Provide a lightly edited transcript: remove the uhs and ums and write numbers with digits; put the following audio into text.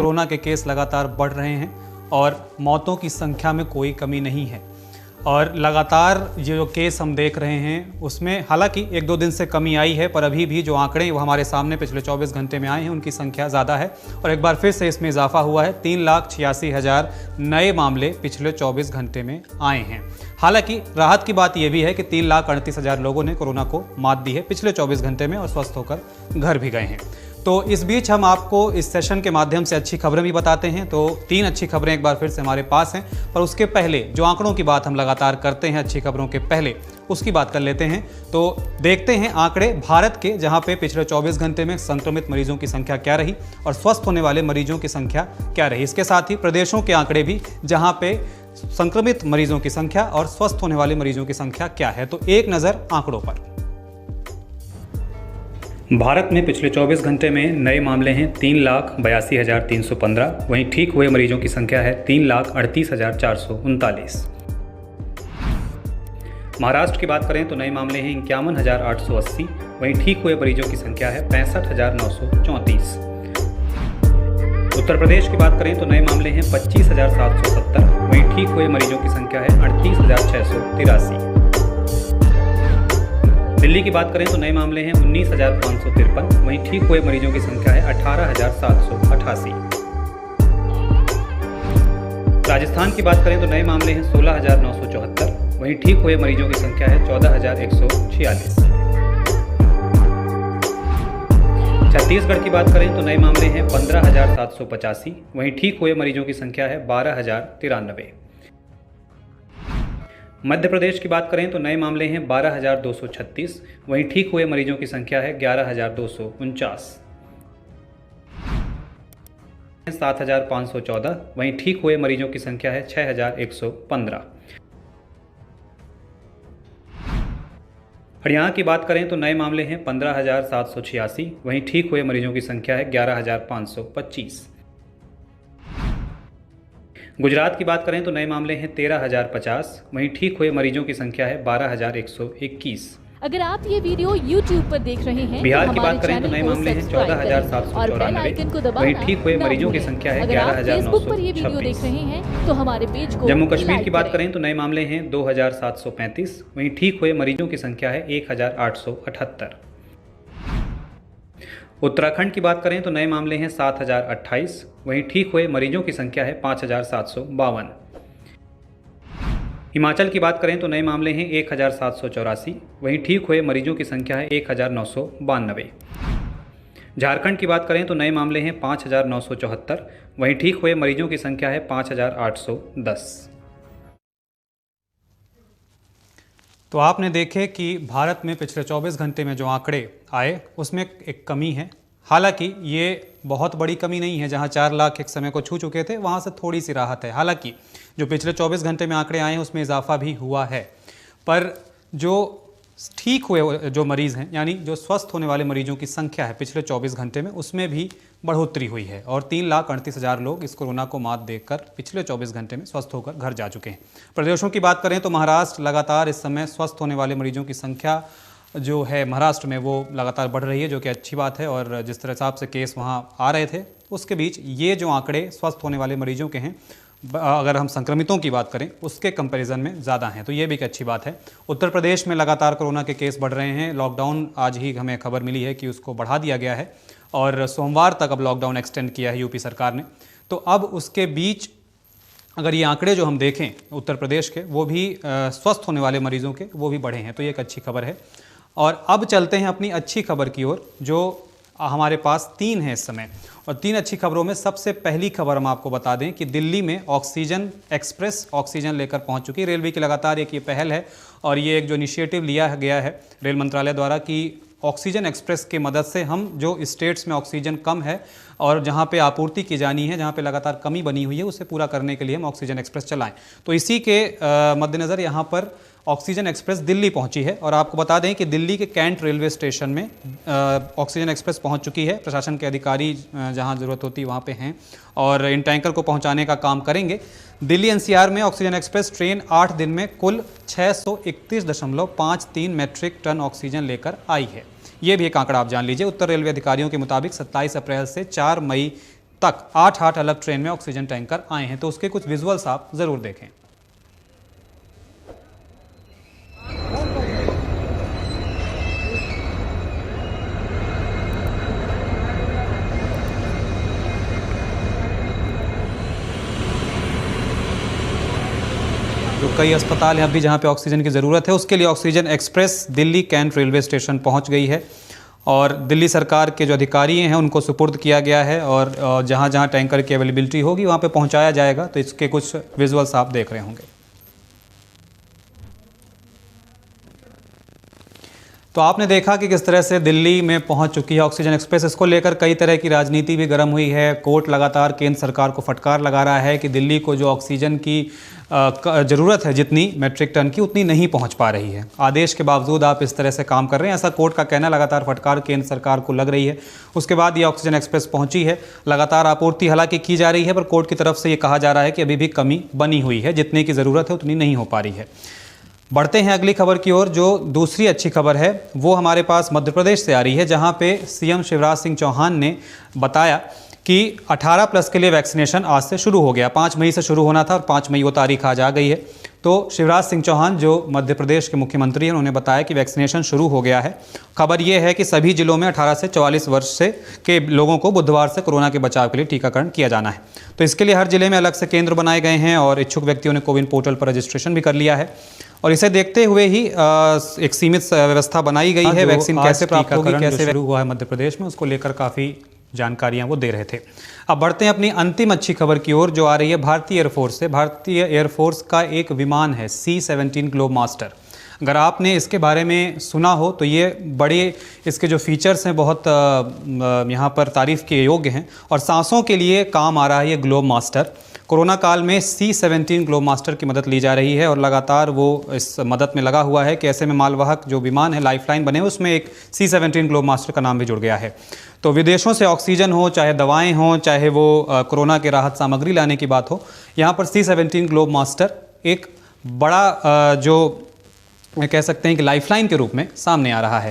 Corona के case लगातार बढ़ रहे हैं और मौतों की संख्या में कोई कमी नहीं है। और लगातार ये जो केस हम देख रहे हैं उसमें हालांकि 1-2 दिन से कमी आई है, पर अभी भी जो आंकड़े वो हमारे सामने पिछले 24 घंटे में आए हैं उनकी संख्या ज़्यादा है और एक बार फिर से इसमें इजाफा हुआ है। 3,86,000 नए मामले पिछले 24 घंटे में आए हैं। हालांकि राहत की बात यह भी है कि 3,38,000 लोगों ने कोरोना को मात दी है पिछले 24 घंटे में और स्वस्थ होकर घर भी गए हैं। तो इस बीच हम आपको इस सेशन के माध्यम से अच्छी खबरें भी बताते हैं। तो 3 अच्छी खबरें एक बार फिर से हमारे पास हैं, पर उसके पहले जो आंकड़ों की बात हम लगातार करते हैं अच्छी खबरों के पहले, उसकी बात कर लेते हैं। तो देखते हैं आंकड़े भारत के, जहां पे पिछले 24 घंटे में संक्रमित मरीजों की संख्या क्या रही और स्वस्थ होने वाले मरीजों की संख्या क्या रही। इसके साथ ही प्रदेशों के आंकड़े भी, जहां पे संक्रमित मरीजों की संख्या और स्वस्थ होने वाले मरीजों की संख्या क्या है। तो एक नज़र आंकड़ों पर। भारत में पिछले 24 घंटे में नए मामले हैं 3,82,315, वहीं ठीक हुए मरीजों की संख्या है 3,38,439। महाराष्ट्र की बात करें तो नए मामले हैं 51,880, वहीं ठीक हुए मरीजों की संख्या है 65,934। उत्तर प्रदेश की बात करें तो नए मामले हैं 25,770, वहीं ठीक हुए मरीजों की संख्या है 38,683। दिल्ली की बात करें तो नए मामले हैं 19,553, वहीं ठीक हुए मरीजों की संख्या है 18,788। राजस्थान की बात करें तो नए मामले हैं 16,974, वहीं ठीक हुए मरीजों की संख्या है 14,146। छत्तीसगढ़ की बात करें तो नए मामले हैं 15,785, वहीं ठीक हुए मरीजों की संख्या है 12,093। मध्य प्रदेश की बात करें तो नए मामले हैं 12,236, वहीं ठीक हुए मरीजों की संख्या है 11,249। 7,514, वहीं ठीक हुए मरीजों की संख्या है 6,115। हरियाणा की बात करें तो नए मामले हैं 15,786, वहीं ठीक हुए मरीजों की संख्या है 11,525। गुजरात की बात करें तो नए मामले हैं 13,050, वहीं ठीक हुए मरीजों की संख्या है 12,121। अगर आप ये वीडियो YouTube पर देख रहे हैं, बिहार की बात करें तो नए मामले हैं 14,794, वहीं ठीक हुए मरीजों की संख्या है 11,926। तो हमारे पेज को जम्मू कश्मीर की बात करें तो नए मामले हैं 2,735, वहीं ठीक हुए मरीजों की संख्या है 1,878। उत्तराखंड की बात करें तो नए मामले हैं 7,028, वहीं ठीक हुए मरीजों की संख्या है 5,752। हिमाचल की बात करें तो नए मामले हैं 1,784, वहीं ठीक हुए मरीजों की संख्या है 1,992। झारखंड की बात करें तो नए मामले हैं 5,974, वहीं ठीक हुए मरीजों की संख्या है 5,810। तो आपने देखे कि भारत में पिछले 24 घंटे में जो आंकड़े आए उसमें एक कमी है। हालांकि ये बहुत बड़ी कमी नहीं है, जहां 4 लाख एक समय को छू चुके थे वहां से थोड़ी सी राहत है। हालांकि जो पिछले 24 घंटे में आंकड़े आए हैं उसमें इजाफा भी हुआ है, पर जो ठीक हुए जो मरीज़ हैं, यानी जो स्वस्थ होने वाले मरीजों की संख्या है पिछले 24 घंटे में, उसमें भी बढ़ोतरी हुई है और 3,38,000 लोग इस कोरोना को मात देकर पिछले 24 घंटे में स्वस्थ होकर घर जा चुके हैं। प्रदेशों की बात करें तो महाराष्ट्र लगातार इस समय स्वस्थ होने वाले मरीजों की संख्या जो है महाराष्ट्र में वो लगातार बढ़ रही है, जो कि अच्छी बात है। और जिस तरह हिसाब से केस वहाँ आ रहे थे उसके बीच ये जो आंकड़े स्वस्थ होने वाले मरीजों के हैं, अगर हम संक्रमितों की बात करें उसके कंपैरिजन में ज़्यादा हैं, तो ये भी एक अच्छी बात है। उत्तर प्रदेश में लगातार कोरोना के केस बढ़ रहे हैं। लॉकडाउन आज ही हमें खबर मिली है कि उसको बढ़ा दिया गया है और सोमवार तक अब लॉकडाउन एक्सटेंड किया है यूपी सरकार ने। तो अब उसके बीच अगर ये आंकड़े जो हम देखें उत्तर प्रदेश के, वो भी स्वस्थ होने वाले मरीजों के वो भी बढ़े हैं, तो ये एक अच्छी खबर है। और अब चलते हैं अपनी अच्छी खबर की ओर, जो हमारे पास 3 है इस समय। और 3 अच्छी खबरों में सबसे पहली खबर हम आपको बता दें कि दिल्ली में ऑक्सीजन एक्सप्रेस ऑक्सीजन लेकर पहुंच चुकी है। रेलवे की लगातार एक ये पहल है और ये एक जो इनिशिएटिव लिया गया है रेल मंत्रालय द्वारा कि ऑक्सीजन एक्सप्रेस की मदद से हम जो स्टेट्स में ऑक्सीजन कम है और जहाँ पे आपूर्ति की जानी है, जहाँ पे लगातार कमी बनी हुई है, उसे पूरा करने के लिए हम ऑक्सीजन एक्सप्रेस चलाएं। तो इसी के मद्देनज़र यहाँ पर ऑक्सीजन एक्सप्रेस दिल्ली पहुंची है। और आपको बता दें कि दिल्ली के कैंट रेलवे स्टेशन में ऑक्सीजन एक्सप्रेस पहुंच चुकी है। प्रशासन के अधिकारी जहां ज़रूरत होती है वहां पे हैं और इन टैंकर को पहुंचाने का काम करेंगे। दिल्ली एनसीआर में ऑक्सीजन एक्सप्रेस ट्रेन 8 दिन में कुल 631.53 मेट्रिक टन ऑक्सीजन लेकर आई है। ये भी एक आंकड़ा आप जान लीजिए। उत्तर रेलवे अधिकारियों के मुताबिक 27 अप्रैल से 4 मई तक 8 अलग ट्रेन में ऑक्सीजन टैंकर आए हैं। तो उसके कुछ विजुअल्स आप ज़रूर देखें। जो कई अस्पताल हैं अभी जहाँ पे ऑक्सीजन की ज़रूरत है, उसके लिए oxygen express Delhi cantt railway station पहुँच गई है और दिल्ली सरकार के जो अधिकारी हैं उनको सुपुर्द किया गया है और जहाँ जहाँ टैंकर की अवेलेबिलिटी होगी वहाँ पे पहुँचाया जाएगा। तो इसके कुछ विजुअल्स आप देख रहे होंगे। तो आपने देखा कि किस तरह से दिल्ली में पहुंच चुकी है ऑक्सीजन एक्सप्रेस। इसको लेकर कई तरह की राजनीति भी गर्म हुई है। कोर्ट लगातार केंद्र सरकार को फटकार लगा रहा है कि दिल्ली को जो ऑक्सीजन की ज़रूरत है जितनी मेट्रिक टन की, उतनी नहीं पहुंच पा रही है। आदेश के बावजूद आप इस तरह से काम कर रहे हैं, ऐसा कोर्ट का कहना। लगातार फटकार केंद्र सरकार को लग रही है। उसके बाद ये ऑक्सीजन एक्सप्रेस पहुंची है। लगातार आपूर्ति हालांकि की जा रही है, पर कोर्ट की तरफ से ये कहा जा रहा है कि अभी भी कमी बनी हुई है, जितने की ज़रूरत है उतनी नहीं हो पा रही है। बढ़ते हैं अगली खबर की ओर। जो दूसरी अच्छी खबर है वो हमारे पास मध्य प्रदेश से आ रही है, जहां पे सीएम शिवराज सिंह चौहान ने बताया कि 18+ के लिए वैक्सीनेशन आज से शुरू हो गया। 5 मई से शुरू होना था और 5 मई वो तारीख आज आ गई है। तो शिवराज सिंह चौहान जो मध्य प्रदेश के मुख्यमंत्री हैं, उन्होंने बताया कि वैक्सीनेशन शुरू हो गया है। खबर ये है कि सभी जिलों में 18 से 44 वर्ष से के लोगों को बुधवार से कोरोना के बचाव के लिए टीकाकरण किया जाना है। तो इसके लिए हर जिले में अलग से केंद्र बनाए गए हैं और इच्छुक व्यक्तियों ने कोविन पोर्टल पर रजिस्ट्रेशन भी कर लिया है और इसे देखते हुए ही एक सीमित व्यवस्था बनाई गई है। वैक्सीन कैसे प्राप्त होगी, कैसे शुरू हुआ है मध्य प्रदेश में, उसको लेकर काफ़ी जानकारियां वो दे रहे थे। अब बढ़ते हैं अपनी अंतिम अच्छी खबर की ओर, जो आ रही है भारतीय एयरफोर्स से। भारतीय एयरफोर्स का एक विमान है C-17 ग्लोब मास्टर। अगर आपने इसके बारे में सुना हो तो ये बड़े इसके जो फीचर्स हैं बहुत यहाँ पर तारीफ़ के योग्य हैं और सांसों के लिए काम आ रहा है ये ग्लोब मास्टर। कोरोना काल में C-17 ग्लोब मास्टर की मदद ली जा रही है और लगातार वो इस मदद में लगा हुआ है कि ऐसे में मालवाहक जो विमान है, लाइफलाइन बने, उसमें एक C-17 ग्लोब मास्टर का नाम भी जुड़ गया है। तो विदेशों से ऑक्सीजन हो, चाहे दवाएं हों, चाहे वो कोरोना के राहत सामग्री लाने की बात हो, यहाँ पर C-17 ग्लोब मास्टर एक बड़ा जो कह सकते हैं कि लाइफलाइन के रूप में सामने आ रहा है।